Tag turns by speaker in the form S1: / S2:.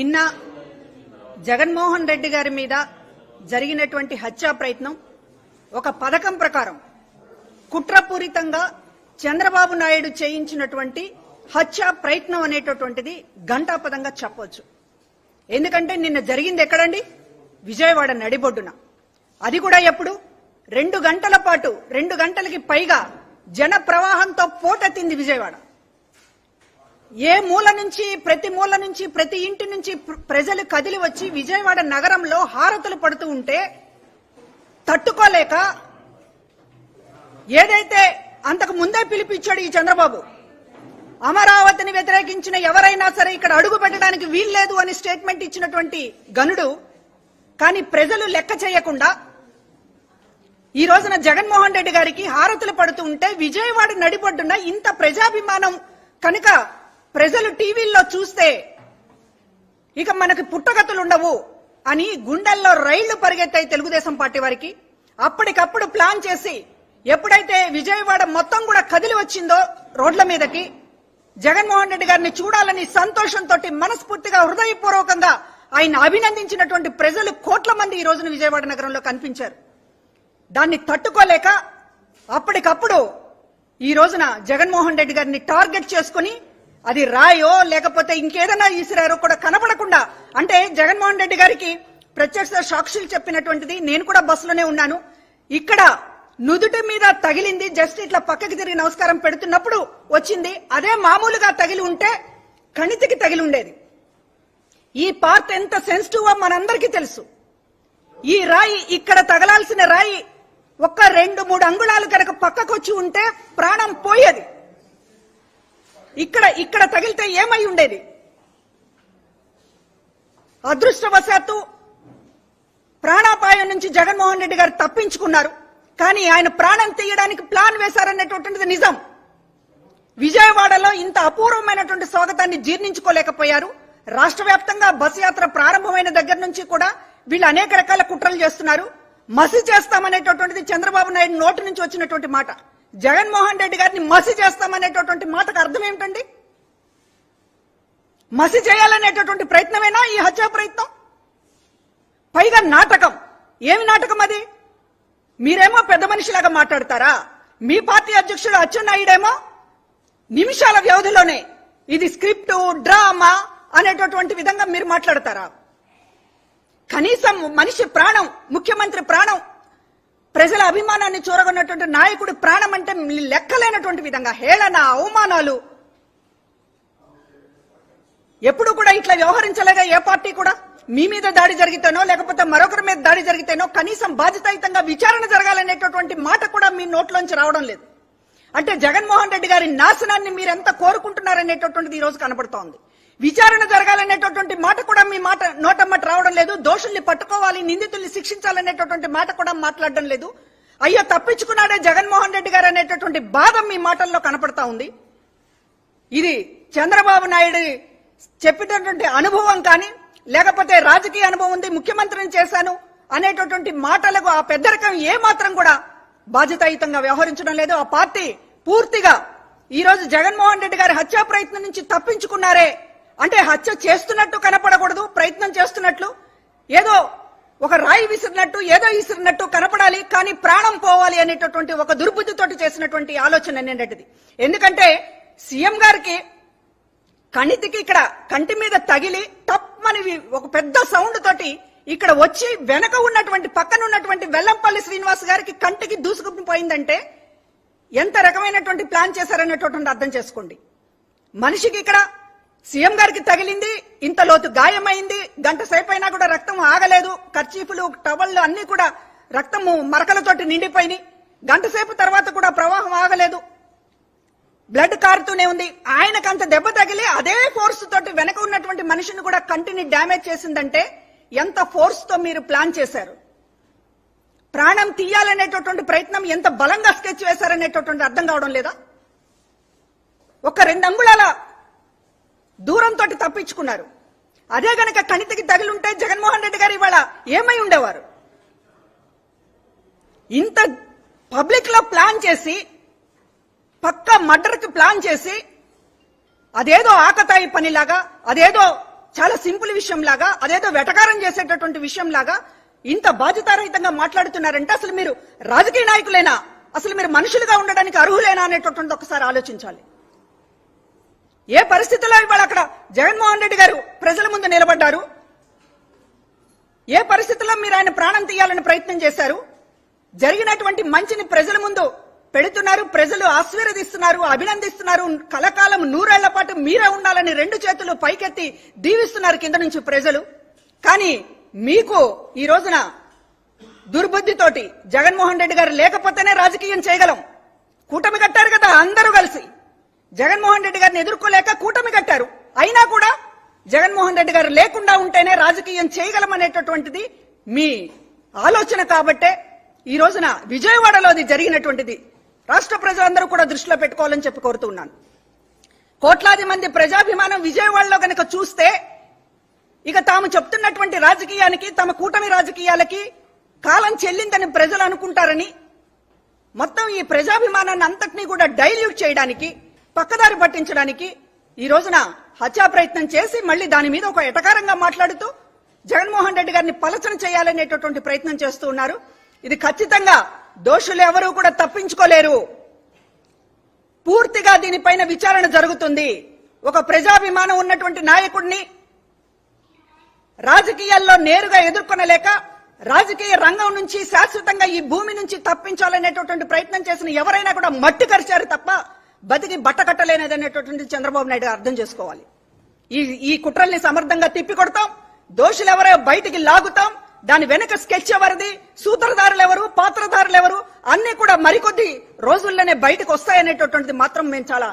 S1: నిన్న జగన్మోహన్ రెడ్డి గారి మీద జరిగినటువంటి హత్యా ప్రయత్నం ఒక పథకం ప్రకారం కుట్రపూరితంగా చంద్రబాబు నాయుడు చేయించినటువంటి హత్యా ప్రయత్నం అనేటటువంటిది ఘంటాపదంగా చెప్పొచ్చు. ఎందుకంటే నిన్న జరిగింది ఎక్కడండి? విజయవాడ నడిబొడ్డున. అది కూడా ఎప్పుడు 2 గంటల పాటు 2 గంటలకి పైగా జన ప్రవాహంతో పోటెత్తింది విజయవాడ. ఏ మూల నుంచి ప్రతి ఇంటి నుంచి ప్రజలు కదిలి వచ్చి విజయవాడ నగరంలో హారతులు పడుతూ ఉంటే తట్టుకోలేక ఏదైతే అంతకు ముందే పిలిపించాడు ఈ చంద్రబాబు, అమరావతిని వ్యతిరేకించిన ఎవరైనా సరే ఇక్కడ అడుగు పెట్టడానికి వీల్లేదు అని స్టేట్మెంట్ ఇచ్చినటువంటి గనుడు, కానీ ప్రజలు లెక్క చేయకుండా ఈ రోజున జగన్మోహన్ రెడ్డి గారికి హారతులు పడుతూ ఉంటే విజయవాడ నడిపొడ్డున ఇంత ప్రజాభిమానం కనుక ప్రజలు టీవీల్లో చూస్తే ఇక మనకి పుట్టగతులుండవు అని గుండెల్లో రైళ్లు పరిగెత్తాయి తెలుగుదేశం పార్టీ వారికి. అప్పటికప్పుడు ప్లాన్ చేసి ఎప్పుడైతే విజయవాడ మొత్తం కూడా కదిలి వచ్చిందో రోడ్ల మీదకి, జగన్మోహన్ రెడ్డి గారిని చూడాలని సంతోషంతో మనస్ఫూర్తిగా హృదయపూర్వకంగా ఆయన అభినందించినటువంటి ప్రజలు కోట్ల మంది ఈ రోజున విజయవాడ నగరంలో కనిపించారు. దాన్ని తట్టుకోలేక అప్పటికప్పుడు ఈ రోజున జగన్మోహన్ రెడ్డి గారిని టార్గెట్ చేసుకుని అది రాయో లేకపోతే ఇంకేదైనా ఈసిరారో కూడా కనపడకుండా, అంటే జగన్మోహన్ రెడ్డి గారికి ప్రత్యక్ష సాక్షులు చెప్పినటువంటిది, నేను కూడా బస్సులోనే ఉన్నాను, ఇక్కడ నుదుటి మీద తగిలింది, జస్ట్ ఇట్లా పక్కకి తిరిగి నమస్కారం పెడుతున్నప్పుడు వచ్చింది. అదే మామూలుగా తగిలి ఉంటే కణితికి తగిలి ఉండేది. ఈ పార్ట్ ఎంత సెన్సిటివ్ మనందరికీ తెలుసు. ఈ రాయి ఇక్కడ తగలాల్సిన రాయి ఒక్క 2-3 అంగుళాలు కనుక పక్కకొచ్చి ఉంటే ప్రాణం పోయేది. ఇక్కడ తగిలితే ఏమై ఉండేది? అదృష్టవశాత్తు ప్రాణాపాయం నుంచి జగన్మోహన్ రెడ్డి గారు తప్పించుకున్నారు. కానీ ఆయన ప్రాణం తీయడానికి ప్లాన్ వేశారనేటువంటిది నిజం. విజయవాడలో ఇంత అపూర్వమైనటువంటి స్వాగతాన్ని జీర్ణించుకోలేకపోయారు. రాష్ట్ర వ్యాప్తంగా బస్సు యాత్ర ప్రారంభమైన దగ్గర నుంచి కూడా వీళ్ళు అనేక రకాల కుట్రలు చేస్తున్నారు. మసి చేస్తామనేటటువంటిది చంద్రబాబు నాయుడు నోటి నుంచి వచ్చినటువంటి మాట. జగన్మోహన్ రెడ్డి గారిని మసి చేస్తామనేటటువంటి మాటకు అర్థం ఏమిటండి? మసి చేయాలనేటటువంటి ప్రయత్నమేనా ఈ హత్యా ప్రయత్నం? పైగా నాటకం. ఏమి నాటకం అది? మీరేమో పెద్ద మనిషిలాగా మాట్లాడతారా? మీ పార్టీ అధ్యక్షుడు అచ్చెన్నాయుడేమో నిమిషాల వ్యవధిలోనే ఇది స్క్రిప్ట్, డ్రామా అనేటటువంటి విధంగా మీరు మాట్లాడతారా? కనీసం మనిషి ప్రాణం, ముఖ్యమంత్రి ప్రాణం, ప్రజల అభిమానాన్ని చూరగొన్నటువంటి నాయకుడి ప్రాణం అంటే లెక్కలేనటువంటి విధంగా హేళన, అవమానాలు. ఎప్పుడు కూడా ఇట్లా వ్యవహరించలేదా ఏ పార్టీ కూడా? మీ మీద దాడి జరిగితేనో లేకపోతే మరొకరి మీద దాడి జరిగితేనో కనీసం బాధ్యతాయుతంగా విచారణ జరగాలనేటటువంటి మాట కూడా మీ నోట్లోంచి రావడం లేదు. అంటే జగన్మోహన్ రెడ్డి గారి నాశనాన్ని మీరు ఎంత కోరుకుంటున్నారనేటటువంటిది ఈ రోజు కనబడుతోంది. విచారణ జరగాలనేటటువంటి మాట కూడా మీ మాట నోటమ్మట రావడం లేదు. దోషుల్ని పట్టుకోవాలి, నిందితుల్ని శిక్షించాలనేటటువంటి మాట కూడా మాట్లాడడం లేదు. అయ్యో తప్పించుకున్నాడే జగన్మోహన్ రెడ్డి గారు అనేటటువంటి బాధ మీ మాటల్లో కనపడతా ఉంది. ఇది చంద్రబాబు నాయుడు చెప్పినటువంటి అనుభవం కానీ లేకపోతే రాజకీయ అనుభవం ఉంది, ముఖ్యమంత్రిని చేశాను అనేటటువంటి మాటలకు ఆ పెద్దరికం ఏ మాత్రం కూడా బాధ్యతాయుతంగా వ్యవహరించడం లేదు. ఆ పార్టీ పూర్తిగా ఈ రోజు జగన్మోహన్ రెడ్డి గారి హత్యా ప్రయత్నం నుంచి తప్పించుకున్నారే అంటే హత్య చేస్తున్నట్టు కనపడకూడదు, ప్రయత్నం చేస్తున్నట్లు, ఏదో ఒక రాయి విసిరినట్టు, ఏదో విసిరినట్టు కనపడాలి, కానీ ప్రాణం పోవాలి అనేటటువంటి ఒక దుర్బుద్ధితోటి చేసినటువంటి ఆలోచన అనేటది. ఎందుకంటే సీఎం గారికి కణితికి ఇక్కడ కంటి మీద తగిలి తప్పని ఒక పెద్ద సౌండ్ తోటి ఇక్కడ వచ్చి వెనక ఉన్నటువంటి పక్కన ఉన్నటువంటి వెల్లంపల్లి శ్రీనివాస్ గారికి కంటికి దూసుకుని పోయిందంటే ఎంత రకమైనటువంటి ప్లాన్ చేశారనేటటువంటి అర్థం చేసుకోండి. మనిషికి ఇక్కడ సీఎం గారికి తగిలింది, ఇంత లోతు గాయమైంది, గంట సేపు అయినా కూడా రక్తం ఆగలేదు, కర్చీఫ్లు, టవళ్ళు అన్ని కూడా రక్తము మరకలతోటి నిండిపోయినాయి. గంట సేపు తర్వాత కూడా ప్రవాహం ఆగలేదు, బ్లడ్ కారుతూనే ఉంది. ఆయనకంత దెబ్బ తగిలి అదే ఫోర్స్ తోటి వెనక ఉన్నటువంటి మనిషిని కూడా కంటిని డ్యామేజ్ చేసిందంటే ఎంత ఫోర్స్ తో మీరు ప్లాన్ చేశారు? ప్రాణం తీయాలనేటటువంటి ప్రయత్నం ఎంత బలంగా స్కెచ్ వేశారనేటటువంటి అర్థం కావడం లేదా? ఒక 2 అంగుళాల దూరంతో తప్పించుకున్నారు. అదే గనక కణితికి తగిలుంటే జగన్మోహన్ రెడ్డి గారు ఇవాళ ఏమై ఉండేవారు? ఇంత పబ్లిక్ లో ప్లాన్ చేసి పక్క మర్డర్ కి ప్లాన్ చేసి అదేదో ఆకతాయి పనిలాగా, అదేదో చాలా సింపుల్ విషయం లాగా, అదేదో వెటకారం చేసేటటువంటి విషయం లాగా ఇంత బాధ్యతారహితంగా మాట్లాడుతున్నారంటే అసలు మీరు రాజకీయ నాయకులేనా, అసలు మీరు మనుషులుగా ఉండడానికి అర్హులేనా అనేటటువంటి ఒకసారి ఆలోచించాలి. ఏ పరిస్థితుల్లో ఇవాళ అక్కడ జగన్మోహన్ రెడ్డి గారు ప్రజల ముందు నిలబడ్డారు, ఏ పరిస్థితుల్లో మీరు ఆయన ప్రాణం తీయాలని ప్రయత్నం చేశారు, జరిగినటువంటి మంచిని ప్రజల ముందు పెడుతున్నారు, ప్రజలు ఆశీర్వదిస్తున్నారు, అభినందిస్తున్నారు, కలకాలం 100 ఏళ్ల పాటు మీరే ఉండాలని 2 చేతులు పైకెత్తి దీవిస్తున్నారు కింద నుంచి ప్రజలు. కానీ మీకు ఈ రోజున దుర్బుద్ధితోటి జగన్మోహన్ రెడ్డి గారు లేకపోతేనే రాజకీయం చేయగలం, కూటమి కట్టారు కదా అందరూ కలిసి, జగన్మోహన్ రెడ్డి గారిని ఎదుర్కోలేక కూటమి కట్టారు, అయినా కూడా జగన్మోహన్ రెడ్డి గారు లేకుండా ఉంటేనే రాజకీయం చేయగలం అనేటటువంటిది మీ ఆలోచన. కాబట్టే ఈ రోజున విజయవాడలో అది జరిగినటువంటిది రాష్ట్ర ప్రజలందరూ కూడా దృష్టిలో పెట్టుకోవాలని చెప్పి కోరుతున్నాను. కోట్లాది మంది ప్రజాభిమానం విజయవాడలో గనక చూస్తే ఇక తాము చెప్తున్నటువంటి రాజకీయానికి, తమ కూటమి రాజకీయాలకి కాలం చెల్లిందని ప్రజలు అనుకుంటారని మొత్తం ఈ ప్రజాభిమానాన్ని అంతటినీ కూడా డైల్యూట్ చేయడానికి, పక్కదారి పట్టించడానికి ఈ రోజున హత్యా ప్రయత్నం చేసి మళ్ళీ దాని మీద ఒక ఎటకారంగా మాట్లాడుతూ జగన్మోహన్ రెడ్డి గారిని పలచన చేయాలనేటటువంటి ప్రయత్నం చేస్తూ ఉన్నారు. ఇది ఖచ్చితంగా దోషులు ఎవరూ కూడా తప్పించుకోలేరు. పూర్తిగా దీనిపైన విచారణ జరుగుతుంది. ఒక ప్రజాభిమానం ఉన్నటువంటి నాయకుడిని రాజకీయాల్లో నేరుగా ఎదుర్కొనలేక రాజకీయ రంగం నుంచి శాశ్వతంగా ఈ భూమి నుంచి తప్పించాలనేటటువంటి ప్రయత్నం చేసిన ఎవరైనా కూడా మట్టి కరిచారు తప్ప బతికి బట్ట కట్టలేనిదనేటటువంటి చంద్రబాబు నాయుడు అర్థం చేసుకోవాలి. ఈ కుట్రల్ని సమర్థంగా తిప్పికొడతాం, దోషులు ఎవరో బయటికి లాగుతాం, దాని వెనుక స్కెచ్ ఎవరిది, సూత్రధారులు ఎవరు, పాత్రధారులు ఎవరు అన్ని కూడా మరికొద్ది రోజుల్లోనే బయటకు వస్తాయనేటటువంటిది మాత్రం మేము చాలా